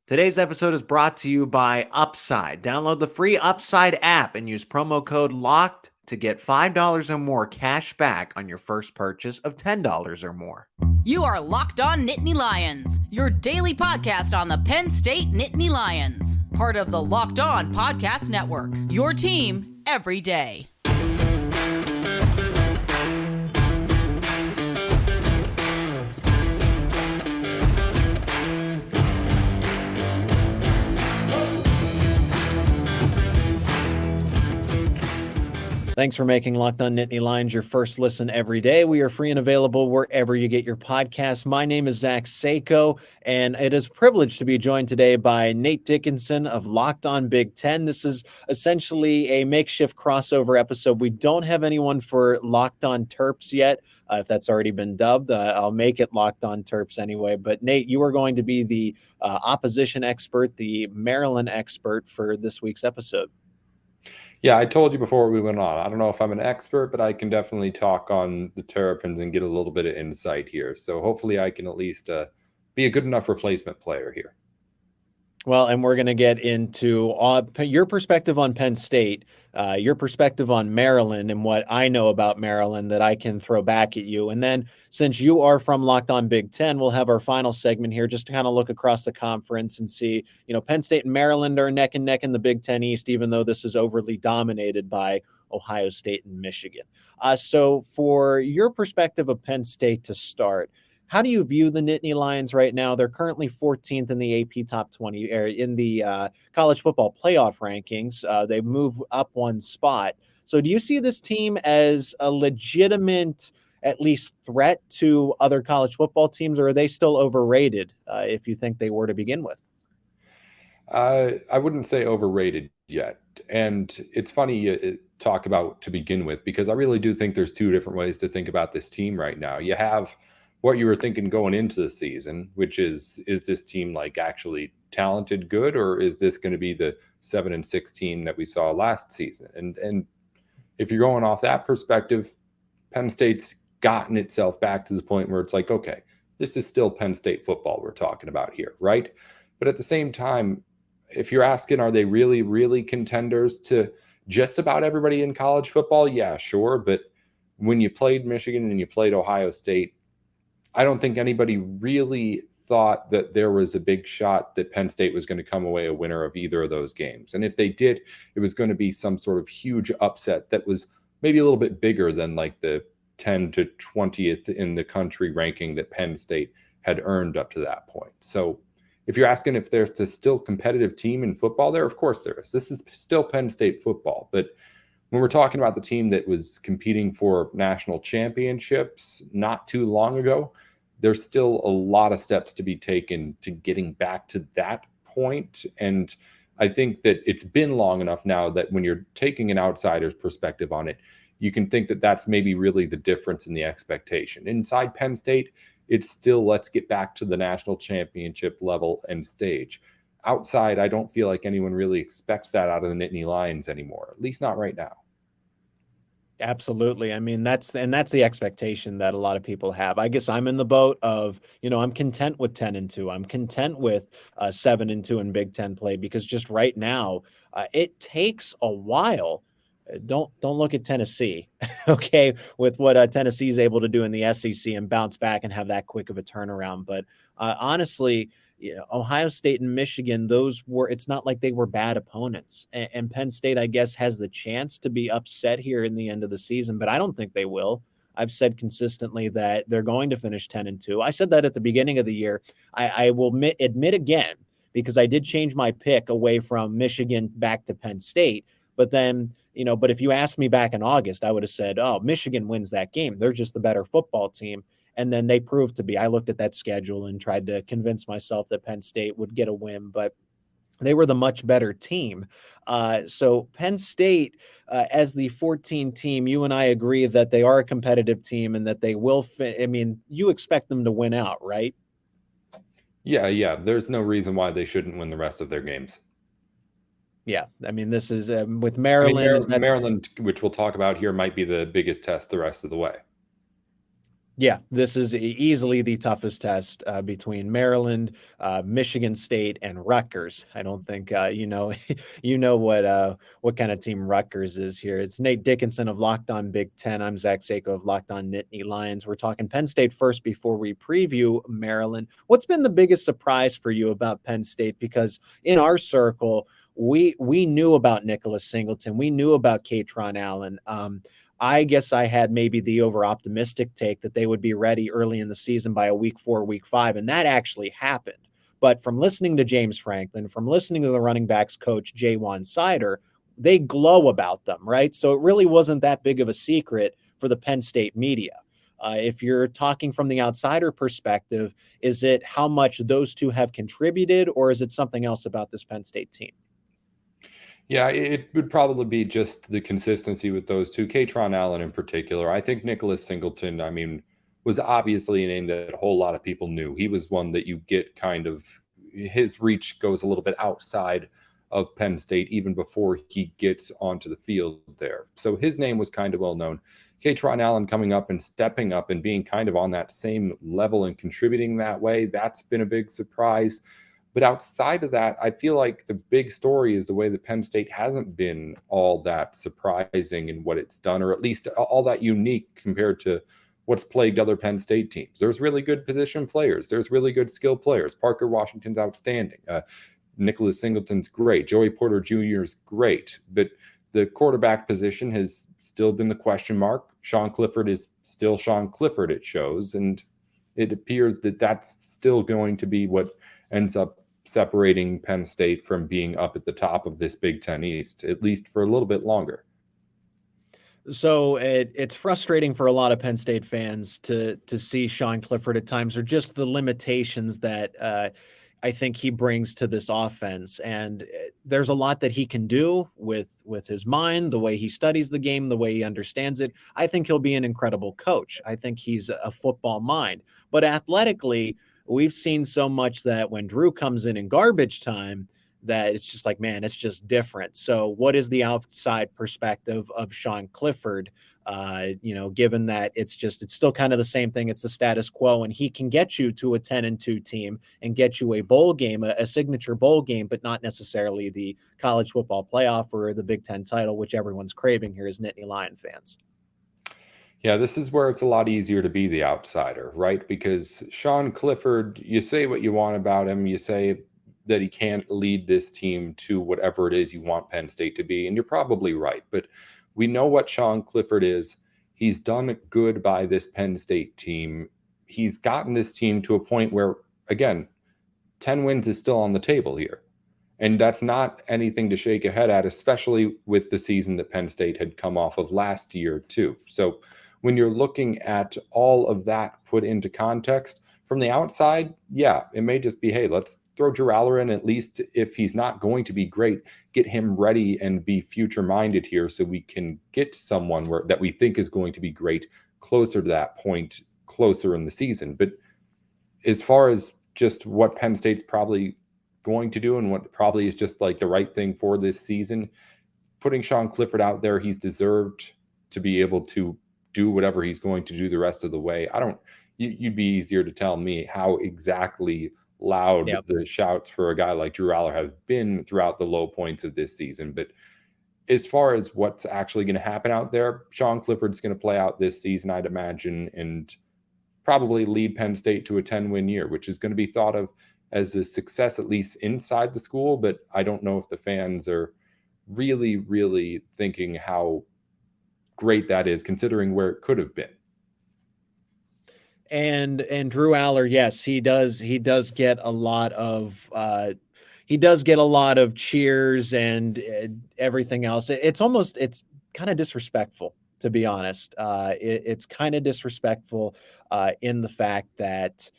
Today's episode is brought to you by Upside. Download the free Upside app and use promo code LOCKED to get $5 or more cash back on your first purchase of $10 or more. You are Locked On Nittany Lions, your daily podcast on the Penn State Nittany Lions. Part of the Locked On Podcast Network, your team every day. Thanks for making Locked On Nittany Lions your first listen every day. We are free and available wherever you get your podcasts. My name is Seyko, and it is a privilege to be joined today by Nate Dickinson of Locked On Big Ten. This is essentially a makeshift crossover episode. We don't have anyone for Locked On Terps yet. If that's already been dubbed, I'll make it Locked On Terps anyway. But Nate, you are going to be the opposition expert, the Maryland expert for this week's episode. Yeah, I told you before we went on. I don't know if I'm an expert, but I can definitely talk on the Terrapins and get a little bit of insight here. So hopefully I can at least be a good enough replacement player here. Well, and we're going to get into your perspective on Penn State, your perspective on Maryland, and what I know about Maryland that I can throw back at you. And then since you are from Locked On Big Ten, we'll have our final segment here just to kind of look across the conference and see, Penn State and Maryland are neck and neck in the Big Ten East, even though this is overly dominated by Ohio State and Michigan. So for your perspective of Penn State to start, how do you view the Nittany Lions right now? They're currently 14th in the AP Top 20, or in the college football playoff rankings. They move up one spot. So do you see this team as a legitimate, at least, threat to other college football teams, or are they still overrated if you think they were to begin with? I wouldn't say overrated yet. And it's funny you talk about to begin with, because I really do think there's two different ways to think about this team right now. You have what you were thinking going into the season, which is this team like actually talented, good, or is this going to be the 7-6 team that we saw last season? And if you're going off that perspective, Penn State's gotten itself back to the point where it's like, okay, this is still Penn State football we're talking about here, right? But at the same time, if you're asking, are they really, really contenders to just about everybody in college football? Yeah, sure. But when you played Michigan and you played Ohio State, I don't think anybody really thought that there was a big shot that Penn State was going to come away a winner of either of those games. And if they did, it was going to be some sort of huge upset that was maybe a little bit bigger than like the 10 to 20th in the country ranking that Penn State had earned up to that point. So if you're asking if there's a still competitive team in football there, of course there is. This is still Penn State football. But when we're talking about the team that was competing for national championships not too long ago, there's still a lot of steps to be taken to getting back to that point. And I think that it's been long enough now that when you're taking an outsider's perspective on it, you can think that that's maybe really the difference in the expectation. Inside Penn State, it's still, let's get back to the national championship level and stage. Outside, I don't feel like anyone really expects that out of the Nittany Lions anymore, at least not right now. Absolutely. I mean, that's the expectation that a lot of people have. I guess I'm in the boat of, I'm content with 10-2. I'm content with 7-2 in Big Ten play, because just right now, it takes a while. Don't look at Tennessee, okay, with what Tennessee is able to do in the SEC and bounce back and have that quick of a turnaround. But honestly, Ohio State and Michigan, it's not like they were bad opponents. And Penn State, I guess, has the chance to be upset here in the end of the season, but I don't think they will. I've said consistently that they're going to finish 10-2. I said that at the beginning of the year. I will admit again, because I did change my pick away from Michigan back to Penn State. But then, but if you asked me back in August, I would have said, oh, Michigan wins that game. They're just the better football team. And then they proved to be. I looked at that schedule and tried to convince myself that Penn State would get a win, but they were the much better team. So Penn State, as the 14 team, you and I agree that they are a competitive team and that they will fit. I mean, you expect them to win out, right? Yeah. There's no reason why they shouldn't win the rest of their games. Yeah, I mean, this is with Maryland. Maryland, which we'll talk about here, might be the biggest test the rest of the way. Yeah, this is easily the toughest test between Maryland, Michigan State, and Rutgers. I don't think you know what kind of team Rutgers is here. It's Nate Dickinson of Locked On Big Ten. I'm Zach Seyko of Locked On Nittany Lions. We're talking Penn State first before we preview Maryland. What's been the biggest surprise for you about Penn State? Because in our circle, we knew about Nicholas Singleton, we knew about Katron Allen. I guess I had maybe the over optimistic take that they would be ready early in the season by a week 4, week 5, and that actually happened. But from listening to James Franklin, from listening to the running backs coach, Jaywan Sider, they glow about them, right? So it really wasn't that big of a secret for the Penn State media. If you're talking from the outsider perspective, is it how much those two have contributed, or is it something else about this Penn State team? Yeah, it would probably be just the consistency with those two. Katron Allen in particular. I think Nicholas Singleton, I mean, was obviously a name that a whole lot of people knew. He was one that you get kind of, his reach goes a little bit outside of Penn State even before he gets onto the field there. So his name was kind of well known. Katron Allen coming up and stepping up and being kind of on that same level and contributing that way, that's been a big surprise. But outside of that, I feel like the big story is the way that Penn State hasn't been all that surprising in what it's done, or at least all that unique compared to what's plagued other Penn State teams. There's really good position players. There's really good skill players. Parker Washington's outstanding. Nicholas Singleton's great. Joey Porter Jr. is great. But the quarterback position has still been the question mark. Sean Clifford is still Sean Clifford, it shows. And it appears that that's still going to be what ends up separating Penn State from being up at the top of this Big Ten East, at least for a little bit longer. So it's frustrating for a lot of Penn State fans to see Sean Clifford at times, or just the limitations that I think he brings to this offense. And there's a lot that he can do with his mind, the way he studies the game, the way he understands it. I think he'll be an incredible coach. I think he's a football mind. But athletically, we've seen so much that when Drew comes in garbage time, that it's just like, man, it's just different. So what is the outside perspective of Sean Clifford? Given that it's still kind of the same thing. It's the status quo, and he can get you to a 10-2 team and get you a bowl game, a signature bowl game, but not necessarily the college football playoff or the Big Ten title, which everyone's craving here as Nittany Lion fans. Yeah, this is where it's a lot easier to be the outsider, right? Because Sean Clifford, you say what you want about him. You say that he can't lead this team to whatever it is you want Penn State to be, and you're probably right. But we know what Sean Clifford is. He's done good by this Penn State team. He's gotten this team to a point where, again, 10 wins is still on the table here. And that's not anything to shake your head at, especially with the season that Penn State had come off of last year, too. So when you're looking at all of that put into context, from the outside, yeah, it may just be, hey, let's throw Drew Aller in, at least if he's not going to be great, get him ready and be future-minded here so we can get someone that we think is going to be great closer to that point, closer in the season. But as far as just what Penn State's probably going to do and what probably is just like the right thing for this season, putting Sean Clifford out there, he's deserved to be able to do whatever he's going to do the rest of the way. You'd be easier to tell me how exactly loud the shouts for a guy like Drew Aller have been throughout the low points of this season. But as far as what's actually going to happen out there, Sean Clifford's going to play out this season, I'd imagine, and probably lead Penn State to a 10-win year, which is going to be thought of as a success, at least inside the school. But I don't know if the fans are really, really thinking how great that is, considering where it could have been. And Drew Aller, yes, he does get a lot of cheers and everything else. It's kind of disrespectful, to be honest. It's kind of disrespectful in the fact that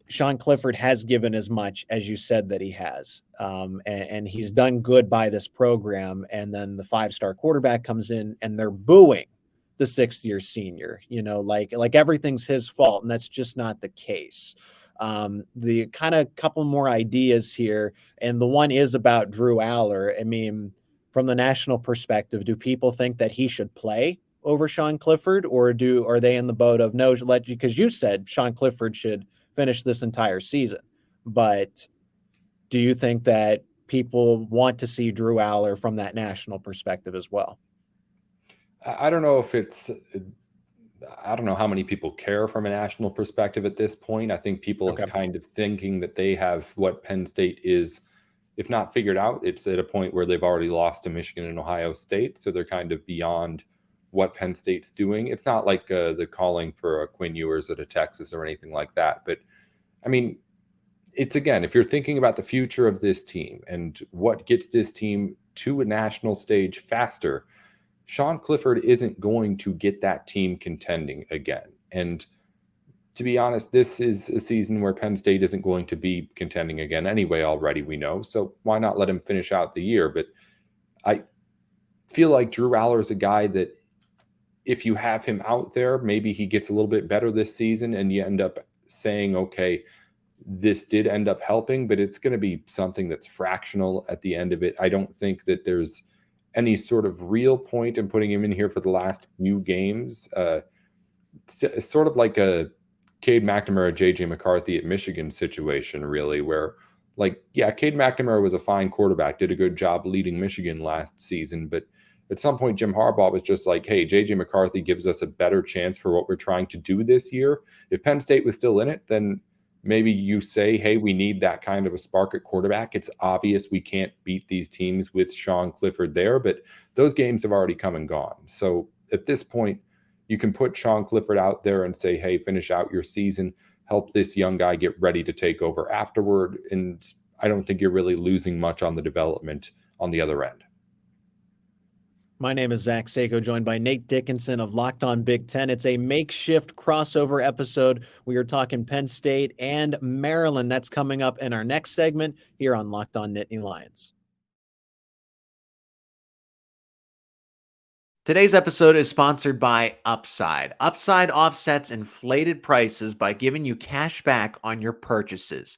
Sean Clifford has given as much as you said that he has. And he's done good by this program. And then the 5-star quarterback comes in and they're booing the 6th-year senior, like everything's his fault. And that's just not the case. The kind of couple more ideas here. And the one is about Drew Aller. I mean, from the national perspective, do people think that he should play over Sean Clifford, or are they in the boat of no, because you said Sean Clifford should finish this entire season, but do you think that people want to see Drew Aller from that national perspective as well? I don't know if I don't know how many people care from a national perspective at this point. I think people Okay. have kind of thinking that they have what Penn State is, if not figured out, it's at a point where they've already lost to Michigan and Ohio State. So they're kind of beyond what Penn State's doing. It's not like the calling for a Quinn Ewers at a Texas or anything like that. But I mean, it's again, if you're thinking about the future of this team and what gets this team to a national stage faster, Sean Clifford isn't going to get that team contending again. And to be honest, this is a season where Penn State isn't going to be contending again anyway, already we know. So why not let him finish out the year? But I feel like Drew Aller is a guy that if you have him out there, maybe he gets a little bit better this season and you end up saying, okay, this did end up helping, but it's going to be something that's fractional at the end of it. I don't think that there's any sort of real point in putting him in here for the last few games. It's sort of like a Cade McNamara, JJ McCarthy at Michigan situation, really, where Cade McNamara was a fine quarterback, did a good job leading Michigan last season, but at some point Jim Harbaugh was just like, hey, JJ McCarthy gives us a better chance for what we're trying to do this year. If Penn State was still in it, then maybe you say, hey, we need that kind of a spark at quarterback. It's obvious we can't beat these teams with Sean Clifford there, but those games have already come and gone. So at this point, you can put Sean Clifford out there and say, hey, finish out your season, help this young guy get ready to take over afterward. And I don't think you're really losing much on the development on the other end. My name is Zach Seyko, joined by Nate Dickinson of Locked On Big Ten. It's a makeshift crossover episode. We are talking Penn State and Maryland. That's coming up in our next segment here on Locked On Nittany Lions. Today's episode is sponsored by Upside. Upside offsets inflated prices by giving you cash back on your purchases.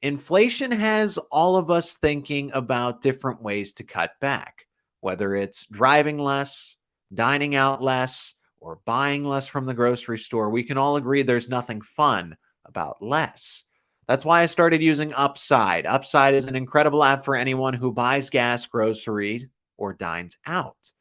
Inflation has all of us thinking about different ways to cut back, whether it's driving less, dining out less, or buying less from the grocery store. We can all agree there's nothing fun about less. That's why I started using Upside. Upside is an incredible app for anyone who buys gas, groceries, or dines out.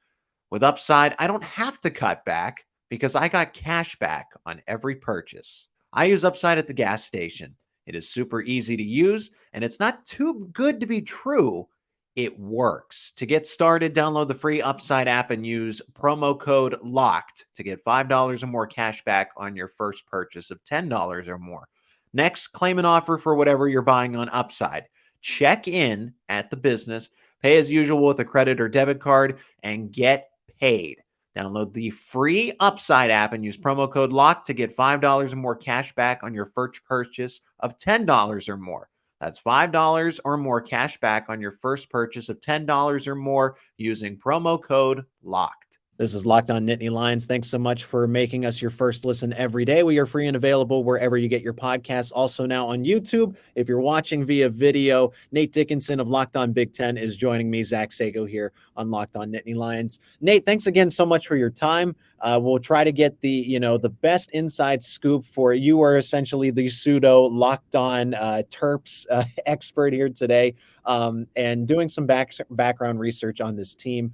With Upside, I don't have to cut back because I got cash back on every purchase. I use Upside at the gas station. It is super easy to use, and it's not too good to be true. It works. To get started, download the free Upside app and use promo code LOCKED to get $5 or more cash back on your first purchase of $10 or more. Next, claim an offer for whatever you're buying on Upside. Check in at the business, pay as usual with a credit or debit card, and get paid. Download the free Upside app and use promo code LOCKED to get $5 or more cash back on your first purchase of $10 or more. That's $5 or more cash back on your first purchase of $10 or more using promo code LOCKED. This is Locked On Nittany Lions. Thanks so much for making us your first listen every day. We are free and available wherever you get your podcasts. Also now on YouTube. If you're watching via video, Nate Dickinson of Locked On Big Ten is joining me, Zach Seyko, here on Locked On Nittany Lions. Nate, thanks again so much for your time. We'll try to get the best inside scoop for you. You are essentially the pseudo Locked On Terps expert here today, and doing some background research on this team.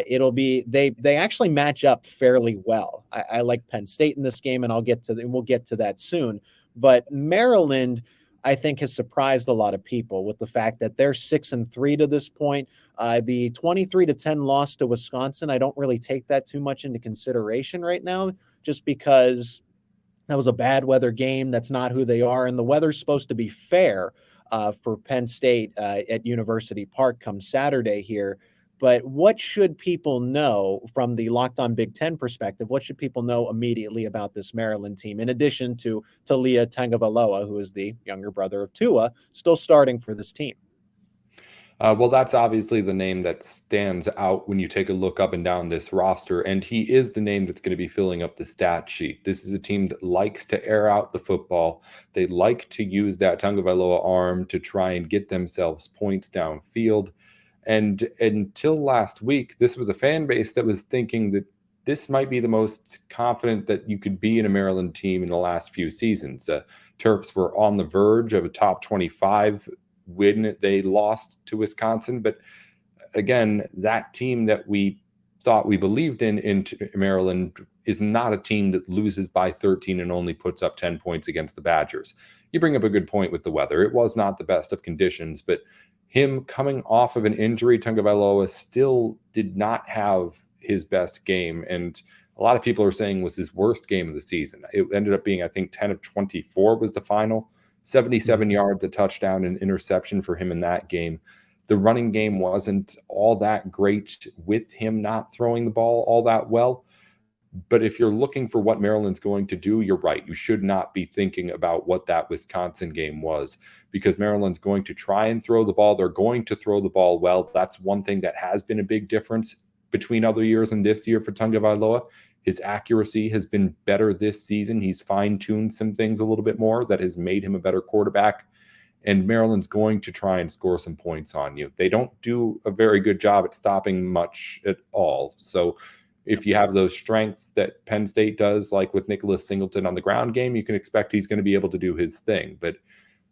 It'll be they actually match up fairly well. I like Penn State in this game, and we'll get to that soon. But Maryland, I think, has surprised a lot of people with the fact that they're 6-3 to this point. The 23-10 loss to Wisconsin, I don't really take that too much into consideration right now, just because that was a bad weather game. That's not who they are, and the weather's supposed to be fair for Penn State at University Park come Saturday here. But what should people know from the Locked On Big Ten perspective? What should people know immediately about this Maryland team, in addition to Taulia Tagovailoa, who is the younger brother of Tua, still starting for this team? Well, that's obviously the name that stands out when you take a look up and down this roster, and he is the name that's going to be filling up the stat sheet. This is a team that likes to air out the football. They like to use that Tagovailoa arm to try and get themselves points downfield. And until last week, this was a fan base that was thinking that this might be the most confident that you could be in a Maryland team in the last few seasons. Terps were on the verge of a top 25 win. They lost to Wisconsin, but again, that team that we thought we believed in Maryland is not a team that loses by 13 and only puts up 10 points against the Badgers. You bring up a good point with the weather. It was not the best of conditions, but him coming off of an injury, Tagovailoa still did not have his best game, and a lot of people are saying was his worst game of the season. It ended up being, I think, 10 of 24 was the final, 77 yards, a touchdown, and interception for him in that game. The running game wasn't all that great with him not throwing the ball all that well. But if you're looking for what Maryland's going to do, you're right. You should not be thinking about what that Wisconsin game was, because Maryland's going to try and throw the ball. They're going to throw the ball well. That's one thing that has been a big difference between other years and this year for Tagovailoa. His accuracy has been better this season. He's fine-tuned some things a little bit more that has made him a better quarterback. And Maryland's going to try and score some points on you. They don't do a very good job at stopping much at all. So if you have those strengths that Penn State does, like with Nicholas Singleton on the ground game, you can expect he's going to be able to do his thing. But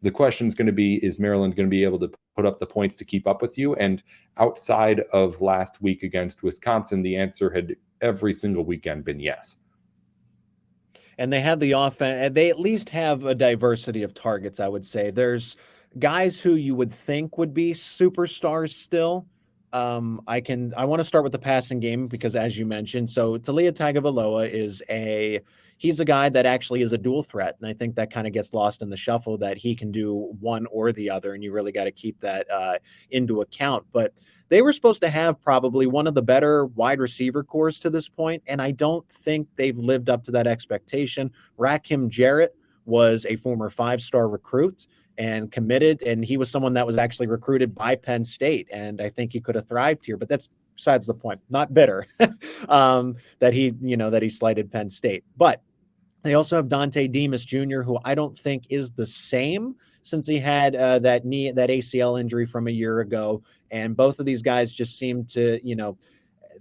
the question is going to be, is Maryland going to be able to put up the points to keep up with you? And outside of last week against Wisconsin, the answer had every single weekend been yes. And they have the offense. They at least have a diversity of targets, I would say. There's guys who you would think would be superstars still. I want to start with the passing game because, as you mentioned, so Taulia Tagovailoa he's a guy that actually is a dual threat. And I think that kind of gets lost in the shuffle that he can do one or the other. And you really got to keep that into account. But they were supposed to have probably one of the better wide receiver cores to this point, and I don't think they've lived up to that expectation. Rakim Jarrett was a former 5-star recruit and committed, and he was someone that was actually recruited by Penn State, and I think he could have thrived here, but that's besides the point. Not bitter that he slighted Penn State. But they also have Dante Demas Jr., who I don't think is the same since he had that ACL injury from a year ago. And both of these guys just seem to,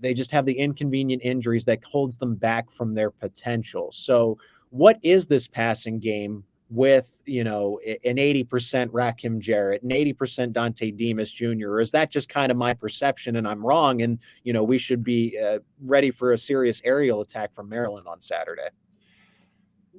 they just have the inconvenient injuries that holds them back from their potential. So what is this passing game with, an 80% Rakim Jarrett, an 80% Dante Demas Jr.? Or is that just kind of my perception and I'm wrong? And, we should be ready for a serious aerial attack from Maryland on Saturday.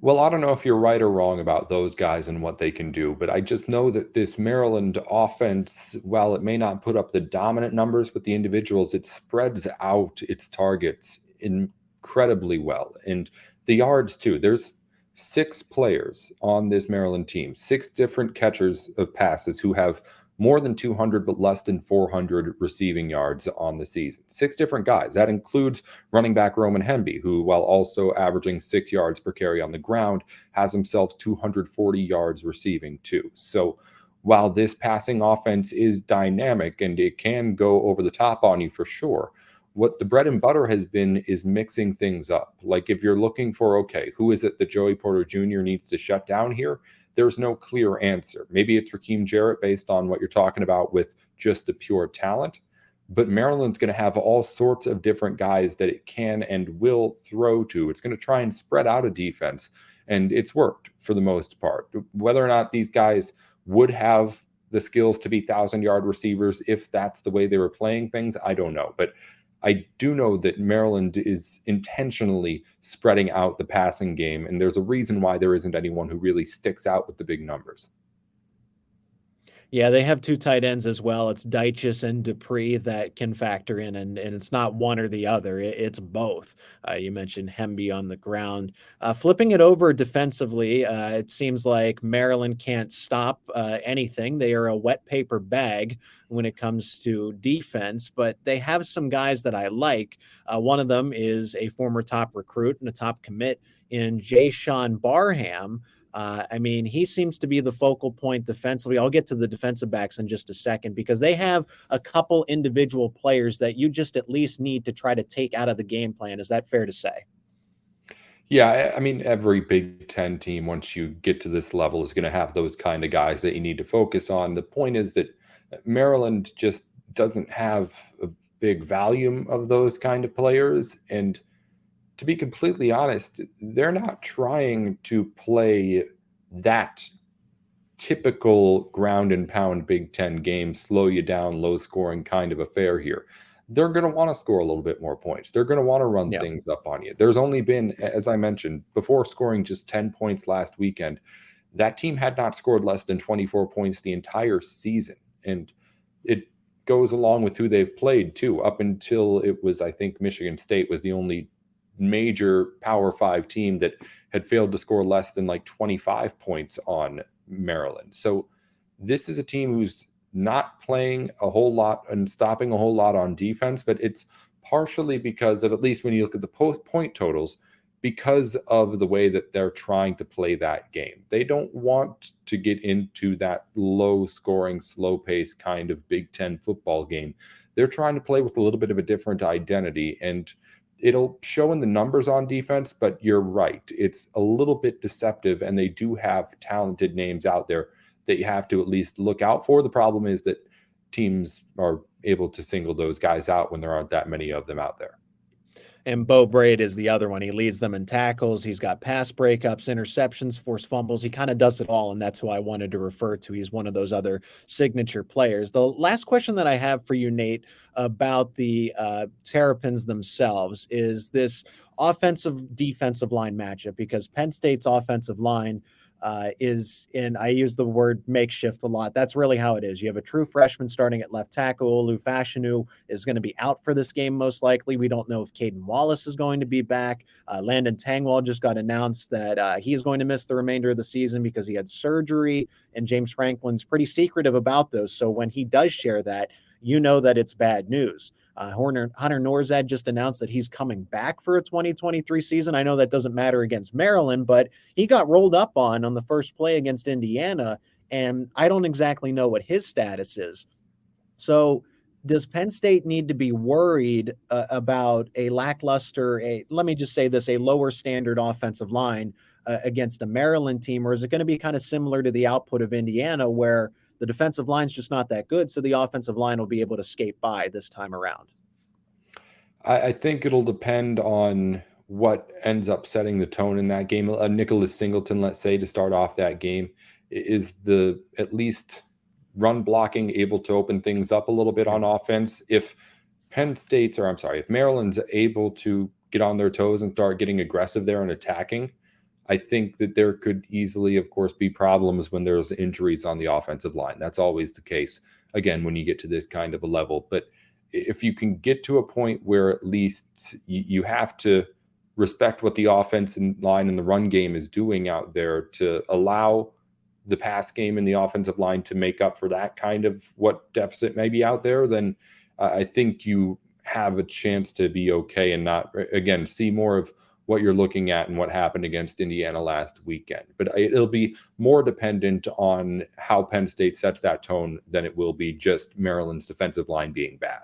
Well, I don't know if you're right or wrong about those guys and what they can do, but I just know that this Maryland offense, while it may not put up the dominant numbers with the individuals, it spreads out its targets incredibly well. And the yards, too. There's 6 players on this Maryland team, 6 different catchers of passes who have more than 200 but less than 400 receiving yards on the season. 6 different guys. That includes running back Roman Hemby, who, while also averaging 6 yards per carry on the ground, has himself 240 yards receiving too. So while this passing offense is dynamic and it can go over the top on you for sure, what the bread and butter has been is mixing things up. Like if you're looking for, okay, who is it that Joey Porter Jr. needs to shut down here? There's no clear answer. Maybe it's Rakim Jarrett based on what you're talking about with just the pure talent. But Maryland's going to have all sorts of different guys that it can and will throw to. It's going to try and spread out a defense. And it's worked for the most part. Whether or not these guys would have the skills to be 1,000-yard receivers, if that's the way they were playing things, I don't know. But I do know that Maryland is intentionally spreading out the passing game, and there's a reason why there isn't anyone who really sticks out with the big numbers. Yeah, they have 2 tight ends as well. It's Deitchus and Dupree that can factor in, and it's not one or the other. It's both. You mentioned Hemby on the ground. Flipping it over defensively, it seems like Maryland can't stop anything. They are a wet paper bag when it comes to defense, but they have some guys that I like. One of them is a former top recruit and a top commit in Jay-Sean Barham. He seems to be the focal point defensively. I'll get to the defensive backs in just a second because they have a couple individual players that you just at least need to try to take out of the game plan. Is that fair to say? Yeah, every Big Ten team, once you get to this level, is going to have those kind of guys that you need to focus on. The point is that Maryland just doesn't have a big volume of those kind of players, and to be completely honest, they're not trying to play that typical ground and pound Big Ten game, slow you down, low scoring kind of affair here. They're going to want to score a little bit more points. They're going to want to run Yeah. things up on you. There's only been, as I mentioned, before scoring just 10 points last weekend, that team had not scored less than 24 points the entire season. And it goes along with who they've played too, up until it was, I think, Michigan State was the only major Power 5 team that had failed to score less than like 25 points on Maryland. So this is a team who's not playing a whole lot and stopping a whole lot on defense, but it's partially because of, at least when you look at the point totals, because of the way that they're trying to play that game. They don't want to get into that low scoring, slow pace kind of Big Ten football game. They're trying to play with a little bit of a different identity, and it'll show in the numbers on defense, but you're right. It's a little bit deceptive, and they do have talented names out there that you have to at least look out for. The problem is that teams are able to single those guys out when there aren't that many of them out there. And Bo Braid is the other one. He leads them in tackles. He's got pass breakups, interceptions, forced fumbles. He kind of does it all, and that's who I wanted to refer to. He's one of those other signature players. The last question that I have for you, Nate, about the Terrapins themselves is this offensive-defensive line matchup, because Penn State's offensive line is in, I use the word makeshift a lot. That's really how it is. You have a true freshman starting at left tackle. Olu Fashanu is going to be out for this game most likely. We don't know if Caden Wallace is going to be back. Landon Tangwall just got announced that he is going to miss the remainder of the season because he had surgery, and James Franklin's pretty secretive about those. So when he does share that, you know that it's bad news. Hunter Norzad just announced that he's coming back for a 2023 season. I know that doesn't matter against Maryland, but he got rolled up on the first play against Indiana, and I don't exactly know what his status is. So does Penn State need to be worried about a lackluster, let me just say this, a lower standard offensive line against a Maryland team, or is it going to be kind of similar to the output of Indiana where the defensive line's just not that good, so the offensive line will be able to skate by this time around? I think it'll depend on what ends up setting the tone in that game. Nicholas Singleton, let's say, to start off that game, is the at least run blocking able to open things up a little bit on offense. If Maryland's able to get on their toes and start getting aggressive there and attacking, I think that there could easily, of course, be problems when there's injuries on the offensive line. That's always the case, again, when you get to this kind of a level. But if you can get to a point where at least you have to respect what the offense and line and the run game is doing out there to allow the pass game and the offensive line to make up for that kind of what deficit may be out there, then I think you have a chance to be okay and not, again, see more of what you're looking at and what happened against Indiana last weekend. But it'll be more dependent on how Penn State sets that tone than it will be just Maryland's defensive line being bad.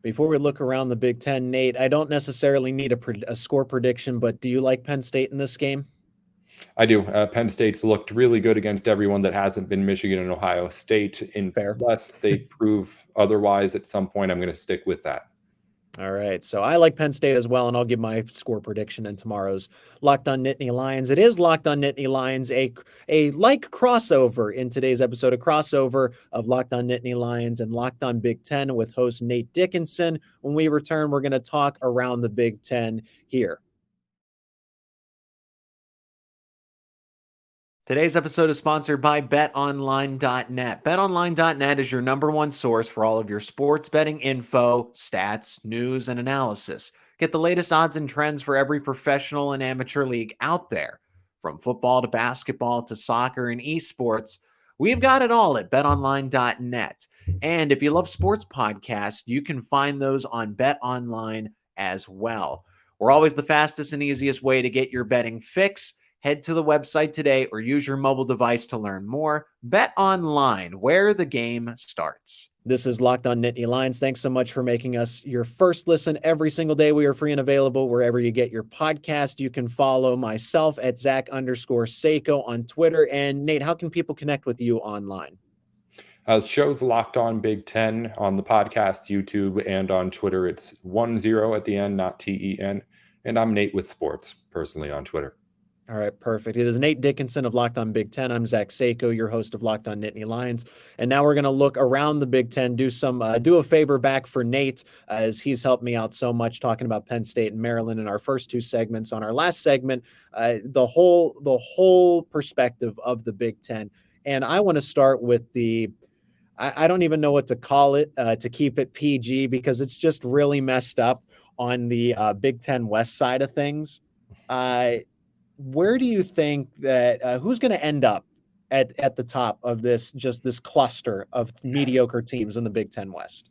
Before we look around the Big Ten, Nate, I don't necessarily need a score prediction, but do you like Penn State in this game? I do. Penn State's looked really good against everyone that hasn't been Michigan and Ohio State. Unless they prove otherwise at some point, I'm going to stick with that. All right. So I like Penn State as well, and I'll give my score prediction in tomorrow's Locked On Nittany Lions. It is Locked On Nittany Lions, a like crossover in today's episode, a crossover of Locked On Nittany Lions and Locked On Big Ten with host Nate Dickinson. When we return, we're going to talk around the Big Ten here. Today's episode is sponsored by BetOnline.net. BetOnline.net is your number one source for all of your sports betting info, stats, news, and analysis. Get the latest odds and trends for every professional and amateur league out there. From football to basketball to soccer and esports, we've got it all at BetOnline.net. And if you love sports podcasts, you can find those on BetOnline as well. We're always the fastest and easiest way to get your betting fix. Head to the website today or use your mobile device to learn more. Bet Online, where the game starts. This is Locked On Nittany Lions. Thanks so much for making us your first listen every single day. We are free and available wherever you get your podcast. You can follow myself at Zach_Seyko on Twitter. And Nate, how can people connect with you online? Show's Locked On Big Ten on the podcast, YouTube, and on Twitter. It's 10 at the end, not TEN. And I'm Nate with Sports, personally on Twitter. All right, perfect. It is Nate Dickinson of Locked On Big Ten. I'm Zach Seyko, your host of Locked On Nittany Lions. And now we're going to look around the Big Ten, do a favor back for Nate, as he's helped me out so much talking about Penn State and Maryland in our first two segments. On our last segment, the whole perspective of the Big Ten. And I want to start with I don't even know what to call it to keep it PG, because it's just really messed up on the Big Ten West side of things. Where do you think that who's going to end up at the top of this cluster of mediocre teams in the Big Ten West?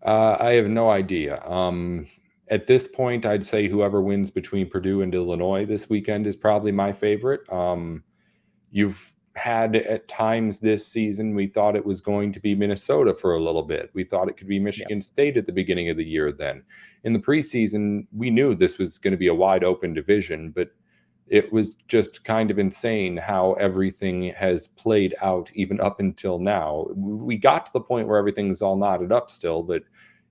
I have no idea. At this point, I'd say whoever wins between Purdue and Illinois this weekend is probably my favorite. You've had at times this season, we thought it was going to be Minnesota for a little bit. We thought it could be Michigan State at the beginning of the year. Then in the preseason, we knew this was going to be a wide open division, but it was just kind of insane how everything has played out even up until now. We got to the point where everything's all knotted up still, but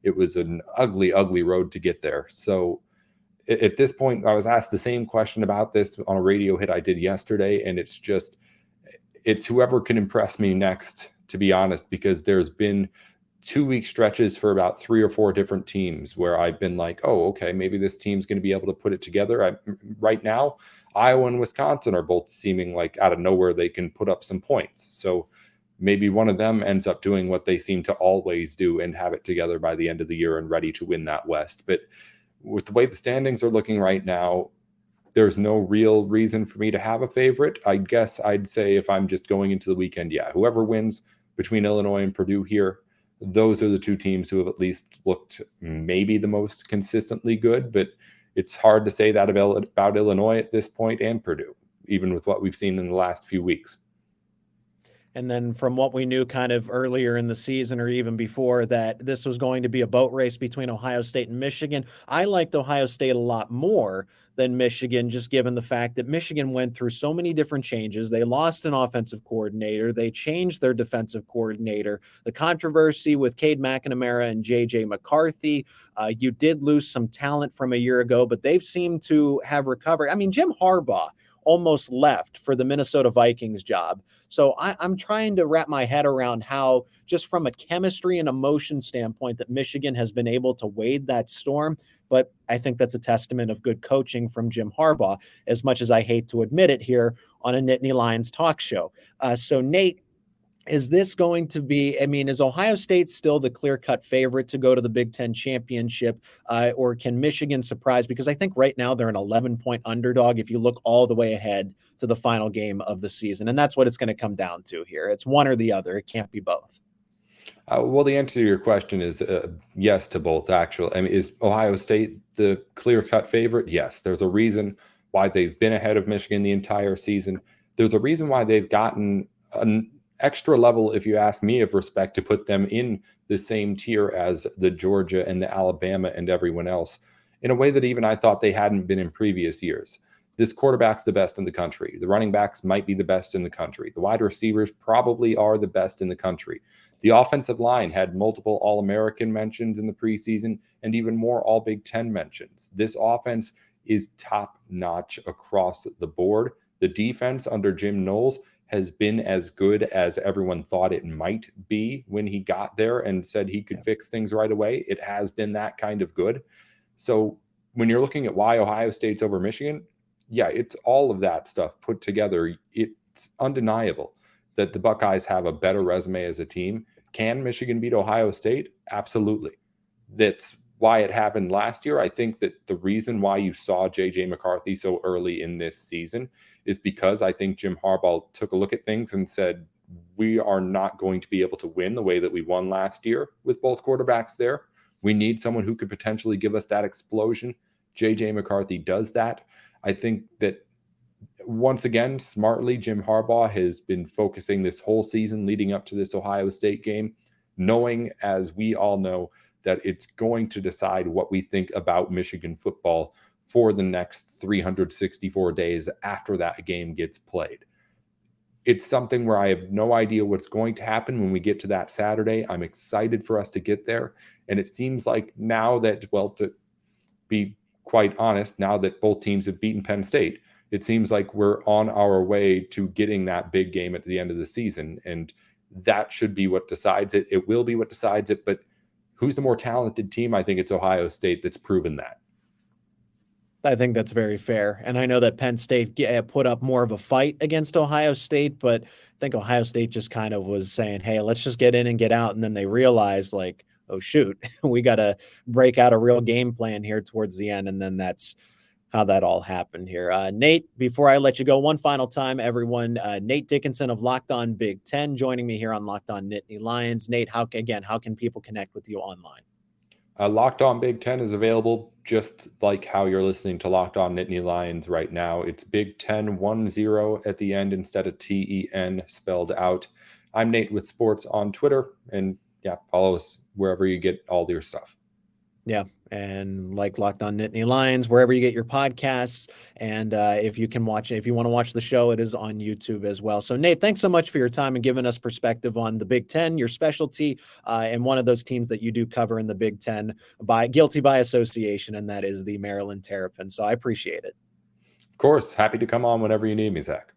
it was an ugly, ugly road to get there. So at this point, I was asked the same question about this on a radio hit I did yesterday, and it's whoever can impress me next, to be honest, because there's been 2-week stretches for about 3 or 4 different teams where I've been like, oh, okay, maybe this team's going to be able to put it together. Right now, Iowa and Wisconsin are both seeming like out of nowhere they can put up some points. So maybe one of them ends up doing what they seem to always do and have it together by the end of the year and ready to win that West. But with the way the standings are looking right now, there's no real reason for me to have a favorite. I guess I'd say if I'm just going into the weekend, whoever wins between Illinois and Purdue here, those are the two teams who have at least looked maybe the most consistently good, but it's hard to say that about Illinois at this point and Purdue, even with what we've seen in the last few weeks. And then from what we knew kind of earlier in the season or even before, that this was going to be a boat race between Ohio State and Michigan. I liked Ohio State a lot more than Michigan, just given the fact that Michigan went through so many different changes. They lost an offensive coordinator. They changed their defensive coordinator. The controversy with Cade McNamara and J.J. McCarthy. You did lose some talent from a year ago, but they've seemed to have recovered. I mean, Jim Harbaugh almost left for the Minnesota Vikings job. So I'm trying to wrap my head around how, just from a chemistry and emotion standpoint, that Michigan has been able to wade that storm. But I think that's a testament of good coaching from Jim Harbaugh, as much as I hate to admit it here on a Nittany Lions talk show. So Nate, is this going to be, is Ohio State still the clear-cut favorite to go to the Big Ten championship, or can Michigan surprise? Because I think right now they're an 11-point underdog if you look all the way ahead to the final game of the season. And that's what it's going to come down to here. It's one or the other. It can't be both. Well, the answer to your question is yes to both, actually. Is Ohio State the clear-cut favorite? Yes. There's a reason why they've been ahead of Michigan the entire season. There's a reason why they've gotten an extra level, if you ask me, of respect to put them in the same tier as the Georgia and the Alabama and everyone else, in a way that even I thought they hadn't been in previous years. This quarterback's the best in the country. The running backs might be the best in the country. The wide receivers probably are the best in the country. The offensive line had multiple All-American mentions in the preseason and even more All-Big Ten mentions. This offense is top-notch across the board. The defense under Jim Knowles has been as good as everyone thought it might be when he got there and said he could fix things right away. It has been that kind of good. So when you're looking at why Ohio State's over Michigan, it's all of that stuff put together. It's undeniable that the Buckeyes have a better resume as a team. Can Michigan beat Ohio State? Absolutely. That's why it happened last year. I think that the reason why you saw J.J. McCarthy so early in this season is because I think Jim Harbaugh took a look at things and said, we are not going to be able to win the way that we won last year with both quarterbacks there. We need someone who could potentially give us that explosion. J.J. McCarthy does that. I think that once again, smartly, Jim Harbaugh has been focusing this whole season leading up to this Ohio State game, knowing, as we all know, that it's going to decide what we think about Michigan football for the next 364 days after that game gets played. It's something where I have no idea what's going to happen when we get to that Saturday. I'm excited for us to get there. And it seems like now that, to be quite honest, now that both teams have beaten Penn State, it seems like we're on our way to getting that big game at the end of the season. And that should be what decides it. It will be what decides it. But who's the more talented team? I think it's Ohio State that's proven that. I think that's very fair. And I know that Penn State put up more of a fight against Ohio State, but I think Ohio State just kind of was saying, hey, let's just get in and get out. And then they realized, like, oh, shoot, we got to break out a real game plan here towards the end. And then that's how that all happened here. Nate, before I let you go, one final time, everyone, Nate Dickinson of Locked On Big Ten joining me here on Locked On Nittany Lions. Nate, how can people connect with you online? Locked On Big Ten is available just like how you're listening to Locked On Nittany Lions right now. It's Big Ten 10 at the end instead of TEN spelled out. I'm Nate with Sports on Twitter, and yeah, follow us wherever you get all your stuff. Yeah, and like Locked On Nittany Lions, wherever you get your podcasts. And if you want to watch the show, it is on YouTube as well. So Nate, thanks so much for your time and giving us perspective on the Big Ten, your specialty, and one of those teams that you do cover in the Big Ten guilty by association, and that is the Maryland Terrapins. So I appreciate it. Of course, happy to come on whenever you need me, Zach.